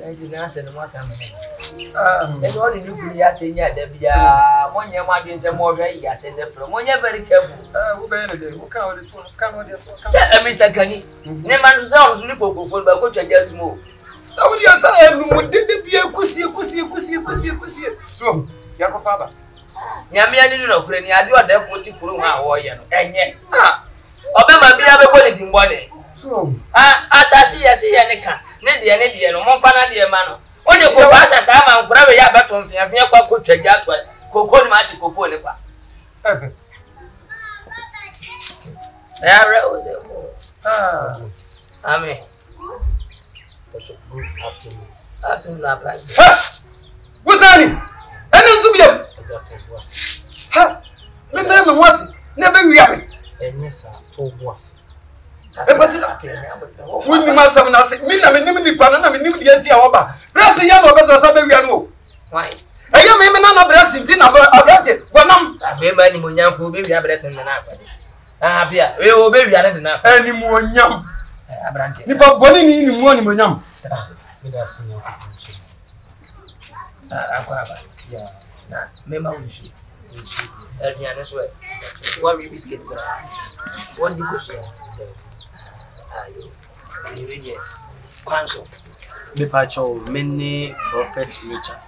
Ezi na se no maka me. Ezi oni nukuri ya se nya da bia. Monye ma dwen se mo hwa ya se da fro. Monye very careful. Wo be no de. Wo ka wo de to. Ka no de to. Say Mr. Kani. Ne man so on so ni kokofo ba ko twaja tumo. Awu dia sa enu mo de bia kusie. So, ya ko fa ba. Nyame ani no kure ni ade odefo ti kuro ha wo ye no. Enye. Obema bia be boli dimbone. So, asasi yesi ye ne ka. Ne de no momfa na de ma no. O de ko ba asasa ma nkura we ya beto mfiafia kwa ko twaja to. Koko ni ma shi koko ne kwa. Efe. Ya re o se mo. Amen. Good afternoon. Afternoon na plan. Wusani. Ene nsu bia. Ha. Me ndere me wasi. Ne be wi ame. Enye sa to boas. Because we must have not seen me. I mean, the empty hour. Pressing young of us or something. Why? I am even not pressing dinner about it. When I'm baby, Munyan for baby, I breath in the night. Here, we will be at the night. Any more yam. Nipa Bonnie in the morning when yam. Yeah. Mema wish. Elviana sweat. What we biscuit? One decoration. Ayo, you ready? Council. Me pacho many Prophet Richard.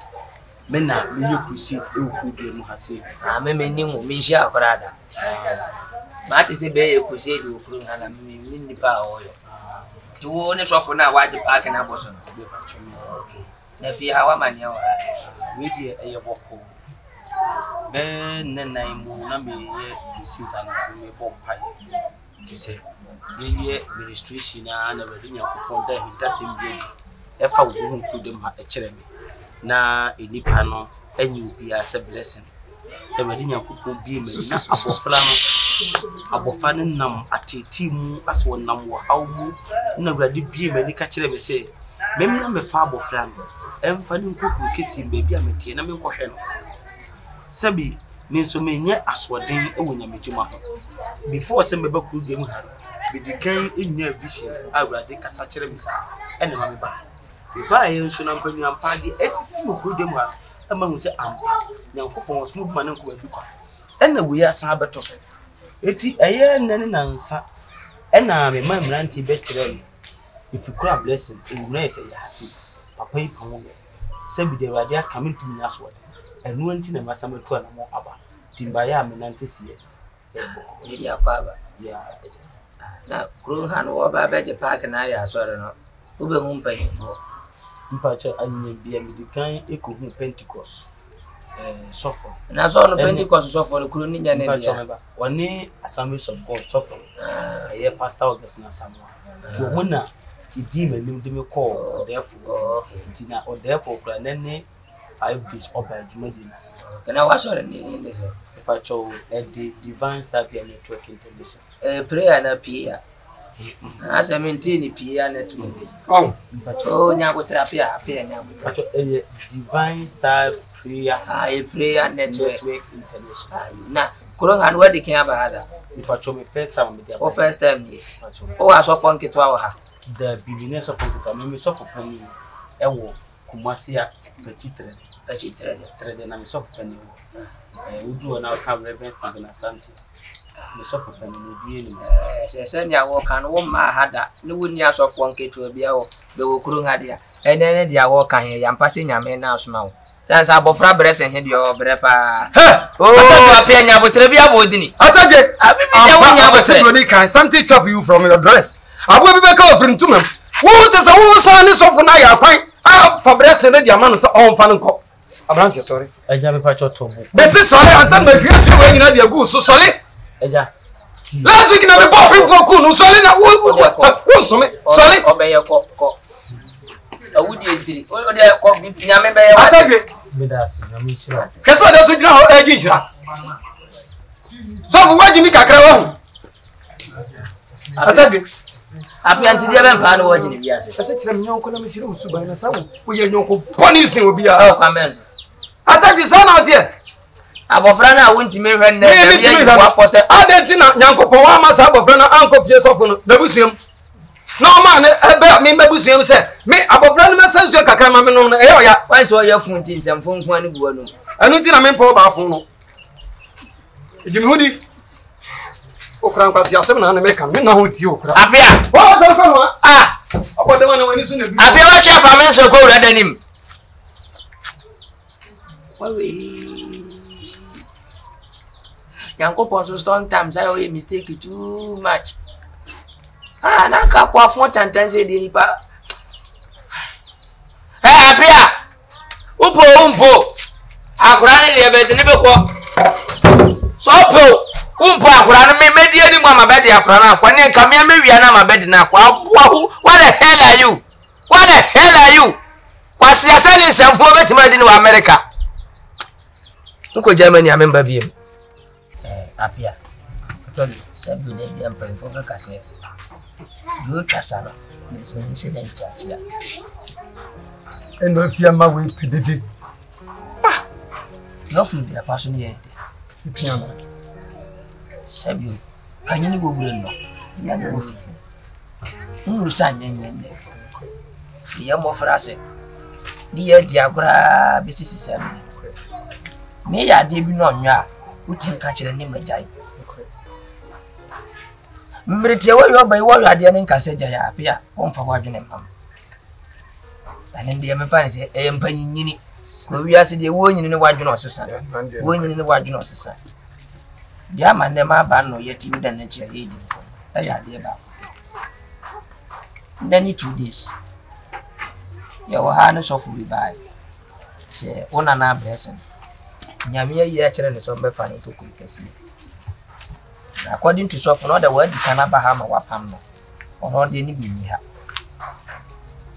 Mena me you crusade e okude mu hase. Me nimu me share akorada. Ma ti se be e crusade okuru na me nipa oyo. To woni sofo na waje park na boso no be pacho me. Okay. Na fi hawa mania wa. We die eye boko. Be nenai mu na me ye crusade na me bo pai. Ti se ye administration na we nya kupon da hitasem bi e fa wo hu kudem ha e kire me na enipa no enyi obi ase blessing e we nya kupon bi me na abofa no nam ateti mu ase wonam wo hawmu na wurade bi me ni ka kire me se mem na me fa abofra no emfa ni nkoku kesi bebi ametie na me nkohwe no sabi me so me nya aswoden e wonya mejuma ho before se me ba kudem ha bidikan enya vision awurade kasa kire me sa ene ma me ba e nso na mpanyu ampade esisi mo kudem ha ama hu se ampa nyankopon so mo ma nko adu kwa ena we asan abeto so eti eye nane nansa ena me ma mranti be kire me if you call blessing ewura ese ya hasi papa yi pamo se bi de awurade aka me ntumi na so enu anti na masama tu na mo aba timba ya me nante sie Ni dia kwa ba. ya Na kuru han wo ba be je park na ya asore no. Ube hu mpanyimfo. mpacha anye bia medikan ekohu Pentecost sofo Na so no Pentecost sofo no kuru ni nya ne dia. Wani Assemblies of God sofo ye Pastor Augustine Samuel to muna idi manim de me call therefore ntina or therefore kra nene 5 days oba jumadinasi Kana wa sore ni ndese. mpacha the Divine Star Network International Prayer na pia. Asa maintain pia network. Oh, nyago therapy pia nyago. mpacha Divine Star Prayer network International na kuro han wadi kin aba hada. mpacha me first time me dia. O first time ni. O aso fon kitwa wa ha. The billionaires of Africa me so for pani ewo Kumasia Pechitre na me so for pani udu na ka Reverend Stephen Asante me so for pani no bi ni se nya wo kan wo ma hada ni woni aso fon kitwa bia wo be wo kuro ngade a ne dia wo kan ya mpase nyame na asoma wo sansa abofra brese he dia wo bre pa apia nya botre bia bo dini Atage abibi nya wo nya botre can something chop you from your dress. Abo bi be ka ofrim tumam. Wo te se wo so ani sofo na ya kwan. For brese ne dia man so on fa nko. Abrante sorry. eja me pacho tobu Be se sorry ansan ma hwie tu we nyina dia go so sorry. eja Last week na me bo free for cool no sorry na wo so me sorry. Obeye ko awudi ediri o de ko nyame be ya Atage me da si na me shira keso da so jina ho eji nshira. So fu waji mi kakra wa hu. Atage apia ntidia be mfa no waji ni biase ase tire nyonko na me tire musuba na sawo wo ye nyonko police obi a kwa menzo Atage sana otie abofra na wonti me hwe na da bia yi wa fo se adentina nyankopon wa ma sa abofra na ankopie sofo no da busuam No man, ebe me mebusu yem say me abofra no mesansu kakra ma me no no e oya. Why so your phone tin sem phone kwa ni buwa no. Anu ti na me mpa ba fun no. Ejimi hudi. Okran kwasi asem na na me kan me na ho ti okra. Apia. O so ko no. Ah. Obodo ma na wani so na bi. Apia wa cha fa men so ko wura danim. Wawe. Yankopon so strong times I always mistake too much. Ah, na ka kwa fon tantan se de nipa. Apia. Umpo. Akura ni de be de be ko. So po. Umpo akura no me di ani mu amabedi akura na akwa ne nka me mewia na amabedi na akwa abohu. What the hell are you? Kwasi asani semfo betima di ni wa America. Nko Germany amemba biem. Apia. Tolu sabi de biem pa info ka se. Yo twasana. So ni se den chacha. Eno fia ma we pididi. Yo fu bia paso ni yende. Piano. Sabi kanyini go wure no. Ya go fifi. Nru sa nyenye. Fia mo frase. Di ye di agora besisi sabi. Me ya de bi no nwa. Utin ka kire ni majai. Mbrite wo yo bai wo ade ne nka se jaya apia. Wonfa wadwene mpam. Ane ndi me fa ne se empanyinyini. Ko wiase de wo nyini ne wadwene osesa. Wo nyini ne wadwene osesa. Dia manne ma ba no yeti mi dan na kire edi. Ya de ba. Then 2 days. Ya wo ha no sofu bi bai. Se ona na blessing. Nyame ayi a kire ne so be fa ne to kurikasi. According to sofu no the word kana ba ha ma wapam no. Ono de ni bi mi ha.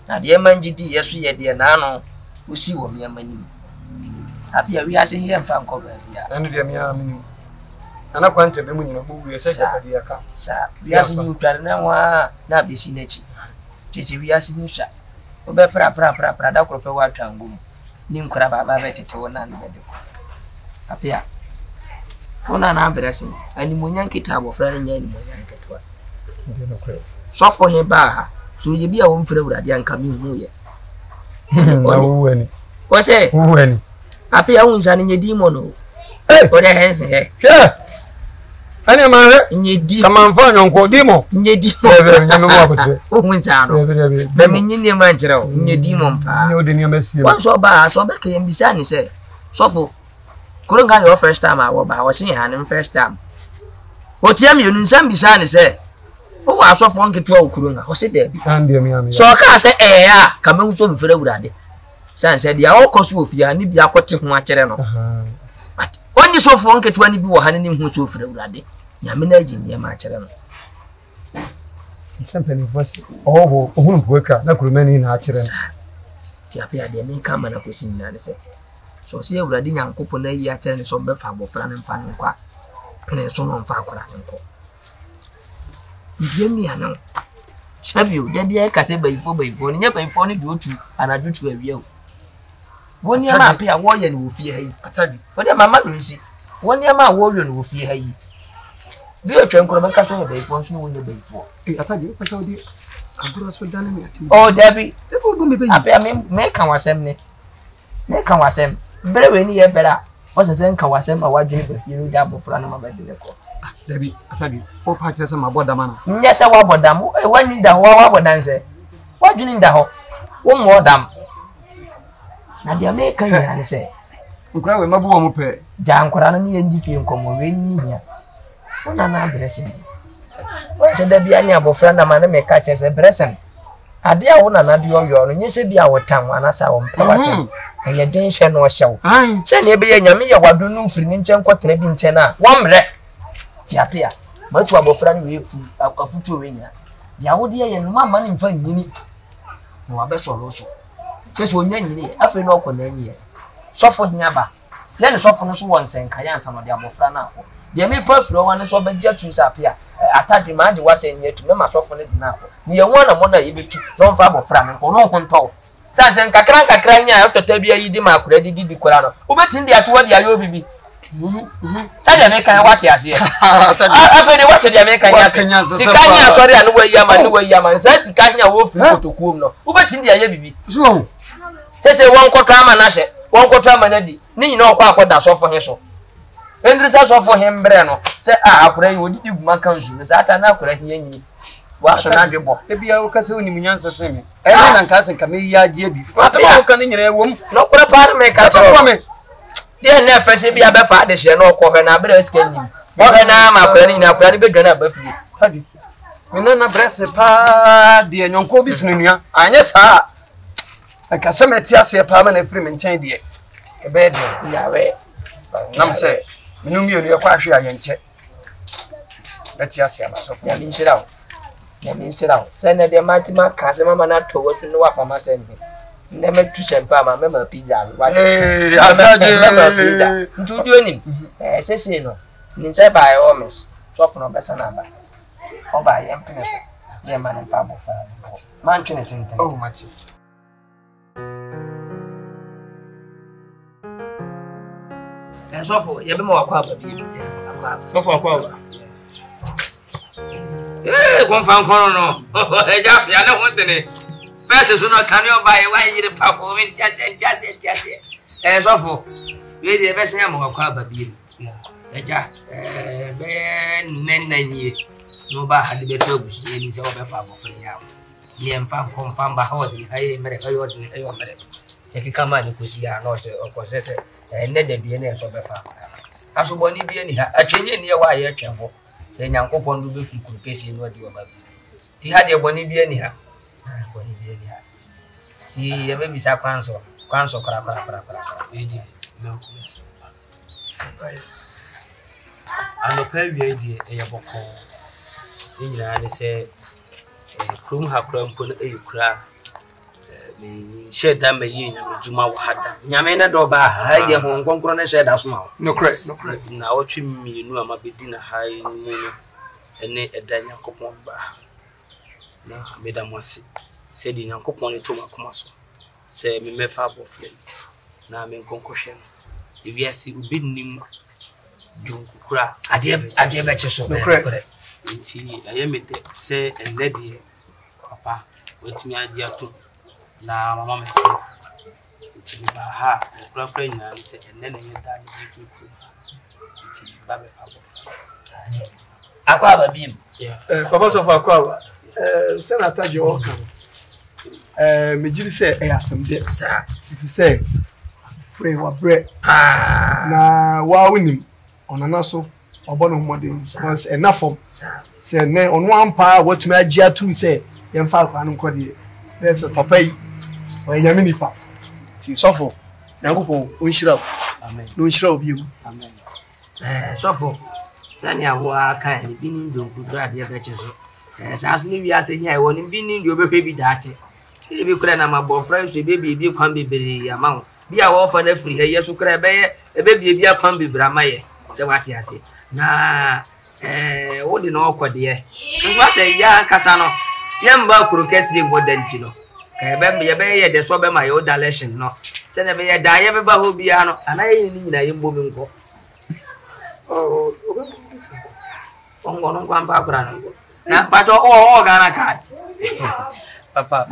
Na de manjidi yeso ye de na no usi wo mi amani. Afia wi ase here mfa nko ba dia. Enu de mi amani. Ana kwante be mu nyina bo wi ese ka dia ka. Sa wi ase nyu tware na wa na be si na chi. Tese wi ase nyu sha. Obe pra da krope wa twangum. Ni nkora baba betete wona na be de. Apia. Ona na abrɛsen animunya nkita abofra ne nya animunya nketwa ndi no kwe sofo he ba ha so ye bia wo mfra wurade anka me hu ye wo se apia wo nsa ne nya dimo no o de hense he hwe ani ma he nya di kama mfa nyonko dimo nya dimo ebe nya me mo akote wo nsa no be me nyine ma nkyerɛ wo nya dimo mpa nya odi ne amasie wo so ba so be ka yembisa ni se sofo Kurunga your first time I was seeing him first time. What yam you nsam bisa ne say. O wa so fon keto Kurunga. O se there bi. So ka say ya ka me so mfere wurade. San say dia o koso ofia ni bia kote ho akere no. But only so fon keto ani bi wo ha ne hu so ofere wurade. Nyame na agi ne ma akere no. Simple ni voice. Oh ohun bueka na Kuruma ni na akere no. Ti apia de me ka mana kosi ni na de say. So see Uradi Yankopon na yi akere ne so be fa bofra ne mfa ne kwa pene so no mfa akora ne nko ndie mi anan sabio de bia ka se bayifo ne nya bayifo ne bi otu anajutu awia o woni ama pe a wo ye ne wo fie ha yi atabi woni mama no nsi woni ama wo wo ne wo fie ha yi bi otwe nkoro be ka so bayifo nso ne woni bayifo atabi pesa odi abura so dane me ati oh dabi ebo bo me be apia me kan wasem ne me kan wasem bere we ni ye bera o se nka wasem a wadwene be fie no ja bofra na mabede le ko dabi atabi o pa kire se maboda mana nya se wabodam e wani da ho wabodan se wadwene nda ho wo modam na dia me kan ya ne se nkura we mabu wo mu pe ja nkura no ye ndi fie nkomo we ni hia wona na bresen wo se da bia ni abofra na ma na me ka kire se bresen ade a wona na de yo no nyese bia wotam anasa wo mpa wasem ye den hye no hyew se ne be ye nyame ye wado no mfiri ni nchen kwotena bi nchen a womre tiapia matu abofra ni we fu afutu we nya dia wo de ye no mama ni mfa nyini no abeso lo so se so nya nyini afi no ko na yes sofo hia ba le ne sofo no so won senka ya ansa no de abofra na akọ de me pa furo wan so be gya tu sa apia atade ma de wase nya tu me ma sofo ne de na akọ ni ye won na mo na ye betu no mfa abofra me ko no ho nto sa sen kakra nya otota bia yi di ma akura di kura no obetin de ato de ayo bibi Say the make kan what ya say. Afa de what the make kan ya say. Sika nya sorry anu wa yama say sika nya wo fi kotokuom no. Wo betim de aye bibi. So Say won koto ama na hye. Won koto ama na di. Ni nyina okwa akoda so fo he so. Endri sa so fo he mbre no. Say akora yi odidi guma kan zu. Say ata na akora he anyi. Wa so na dwebo. E bia wo kase oni munyansa semi. E na nka se nka me ya je bi. Ata wo kan nyina ewom. No kora pa me ka cho. Dey na fese bia be fa de hye no okọ na abere sika nyim. Wo he na ma akora ni na akora ni bedwa na ba fie. Tabi. Me na brese pa de nyonko bi sinua. Anye saa. Aka se meti ase pa ma na firi me nchen de. E be de Yawe. nam se menu mi onu ekwa hwe ayenche. Beti ase amasofo. Ya min shirawo. Say na de matima ka se mama na to wo su no wa fama se ni. Ne me tu sempa ma me ma pizza. Ataje pizza. Ntudu onim. Sese no. Ni se ba e omis. So fo no besa na ba. Oba ye mpene so. Ye ma ne pa bo fa. Man twene tenten. Oh mati. So fo ye be ma wakwa ba bi. So fo akwa. Confirm no. Eja ya na wontene. First so no kan yo buy why you pa ko min tiase. So fo. We dey be say am wakwa ba bi. Eja be nenanye. No ba hade be to gusu ni se obe fa bo fere ya. Ni emfa confirm ba ho de ayi mere ayo de ayo mere. E ki kama ni kusi ya no se o ko se ne de bi ne so be fa. Aso boni bi ni ha. Atwenye ni e wa ye twembo. Se nyankopon do be fi kurkesi no de oba bi. Ti ha de boni bi ni ha. Boni bi ni ha. Ti ye be bisa kwanso kra. Eji no kumesi. Ano pa wi edi e yeboko. Nyina ne se krum ha kra mpo no e kura. Me sheda me yi nyame juma wo hada. Nyame na do ba ha de ho nkonkro ne sheda so ma. No correct. Na otwe mienu amabedi na hai mu no ene eda nyankopon ba. Na medamase. Se di nyankopon ne to makoma so. Se me mefa abofle. Na me nkonkohwe no. Ewiase ubinnim junkukura Ade be cheso. No correct. Nti ayemede se enede papa wetimi agi ato na mama me nti ba ha kura nyina ni se enene yeda ni bifu nti ba be fa bofa Akwa ba bim. Papa so fa akwa senator jo kan me jiri se e asem Sa. se free wa bre na wa winim onana so obo no modern once enough se ne onu ampa watumi agi atum se yemfa akwa no nkode there's a papa yi o nyame nipa ti sofo nyankopon onhira amen no onhira obi amen Sofo. Sani ahwa kan ni binin do kudra de be cheso. Saase ni wi ase hia e woni binin do obehwe bi daache. E bi kura na mabofra so bi kwan bebere amawo. Bi a wo fa na firi he yeso kura be bi akwan bebere amaye. Se wate ase. Na wo de no okode nso ase ya kasa no. Yamba kuro kesi godanti no. Ka ye be de so be ma yo dalation no. Se ne be ye da ye be ba ho bia no. Anaye ni nyina ye mbo mi nko. Ongono kwamba akura no. Na pacho Ghana card. papa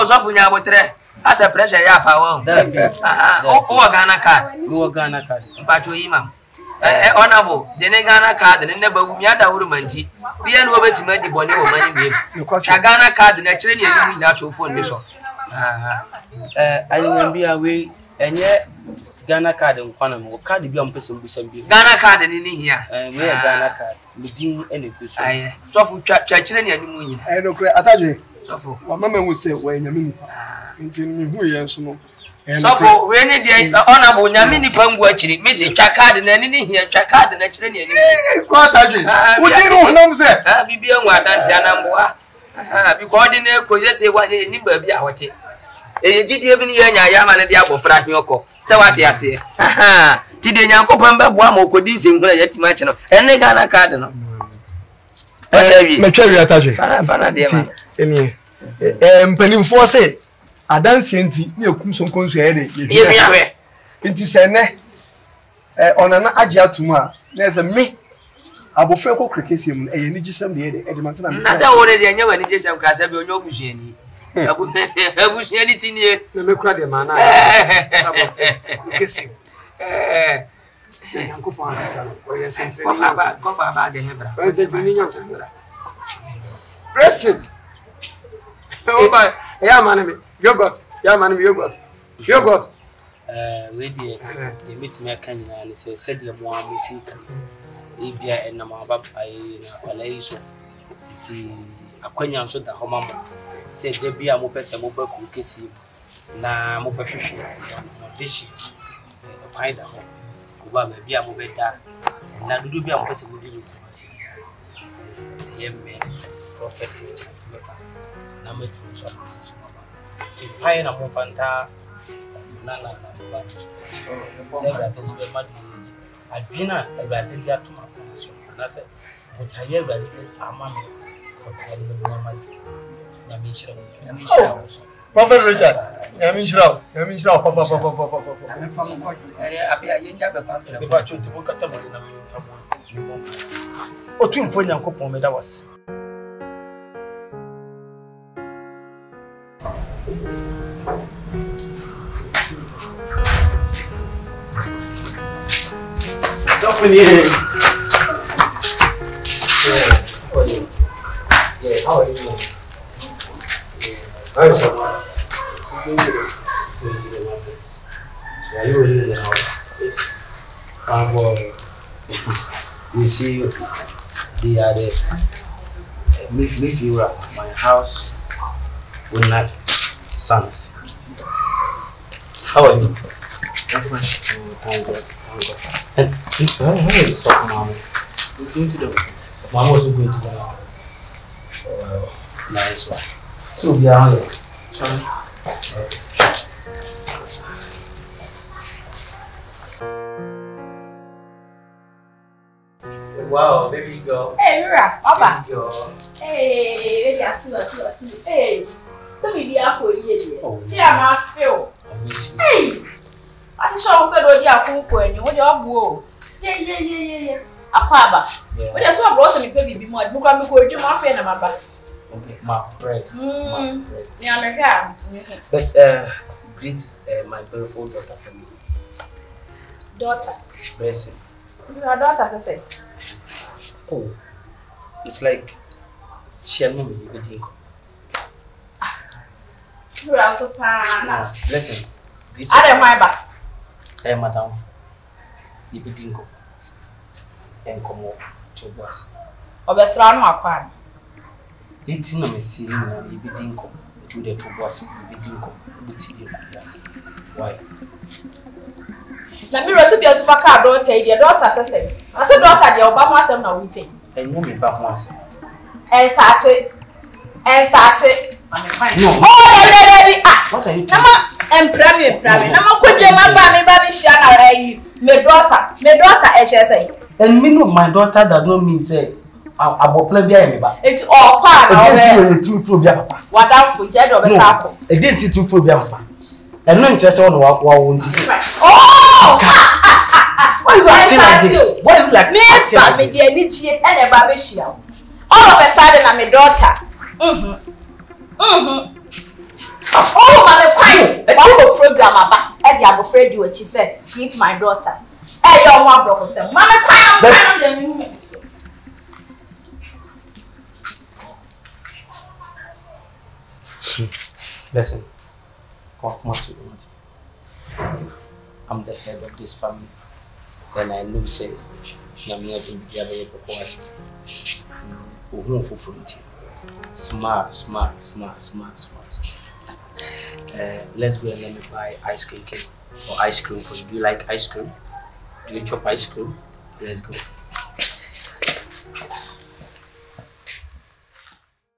So funya botre. Asa pressure ya fa wo. Ghana card. no Ghana card Pacho imam. Honorable, the Ghana card and never wumi ada wuru manti. Bia no betima di bone wo mani bi. Ghana card na kire ne ni na cho phone so. ayembia we enye Ghana card nkwana mo card bi am person bi sam bi Ghana card ni hia. we Ghana card medin ene peso Aye. So fu twa kire ne animu nyina. e no kre atadwe So fu. wa mama wu se wa nyame nipa nti mi hu ye nso no So for we need the honorable nyame nipa ngu akiri me se twa card na ni hia twa card na kire ne animu. ko atadwe wo di no honam se Bibi enwa adanse anamboa. Because the ne ko yese wa ni ba bi a wote. Gidie bi ni ya nya ya ma ne de abofra hweko. Se wate ase. Ti de nyankopon be boa ma okodi nsemkura yatima che no. Ene Ghana card no. me twa atadwe Fana de ma. eni mpanimfo se adanse nti ne ekum sonkonso ye de Ye hwe. nti se ne onana agye atuma na eze me abofra ko krekesi mu e ni gisem de e de mantena na se wo de nya wani gisem kra se bi onyo obusuani abusuani tinie na me kura de mana abofra krekesi yanko pa asa o ye sentre ko fa ba de hebra o sentre ni nyanko pressing oh my yeah man me yogurt yogurt we dey meet me kan nyina ne se said ye mo amusika ebia enam aba pai na alai so ti akwanya so da homa mo se de bia mo pese mo ba ku kesi na mo ba hwehwe mo dishi kwai da ho ko ba me bia mo be da na dudu bia mo pese mo di ku masi ye me prophet me fa na me tu so ti pai na mo fanta na ba se ga te be ma di adina e ba de ya tuma so na se mo taye ba de ama me ko taye be ma na mi shira Prophet Richard ya mi shira papa na fa mo ko apia ye nja be pa be ba chu ti mo kata mo na mi fa mo o tu mfo nyankopon me da was Definitely. Yeah, how are you? I'm so. So are you really in the house? Yes. Well, you see, they are the me feel my house with not sons. How are you? I'm fine. Thank God. And how is so, Mama? We're going to the market. Mama was going to the market. Nice one. So we are here. Sorry. Wow, baby girl. Hey, Mira, Papa. Baby girl. Hey, baby, I see you. Hey, so maybe I could hear you. Oh, Yeah, I feel. I miss you. Hey, I just saw said, "Oh, dear, come for you. What you have go? Yeah. Apaba. What is what brought me baby more? Look at me, go to my friend and my back. Okay, my bread. My bread. Yeah, I'm here to me. But greet my beautiful daughter for me. Daughter. Blessing. Your daughter, I said. Oh, it's like she and mommy everything. You are so fine. Blessing. Greet I don't mind back. Madam. Everything. And come on, Chobas. Obesra no akwan. Eating a messy na everything come. To the Chobas, everything come. Why? Na me recipe as for car daughter, your daughter says. I said daughter, the Obama asem na we pay. And you me back once. And started. No. Oh, baby. What are you doing? Nama prami. Nama kuje mamba me baby shana ai. Me daughter HSA. And me know my daughter does not mean say abofle bia me ba. It's all part of it. It too bia papa. Wadam fu je do be sako. E dey too bia papa. And no interest on wa won ti. Oh! Why you acting like this? Why you like me ba me dey ni gie e na ba be hia. All of a sudden na me daughter. Oh, my quite. One program about every abofra do what she said. Meet my daughter. Hey, your one professor. Mama quite. Listen, come to you. I'm the head of this family. And I know say I'm not going to be able to perform. Who for front? Smart. Let's go and let me buy ice cream cake or ice cream for you. Do you like ice cream? Do you chop ice cream? Let's go.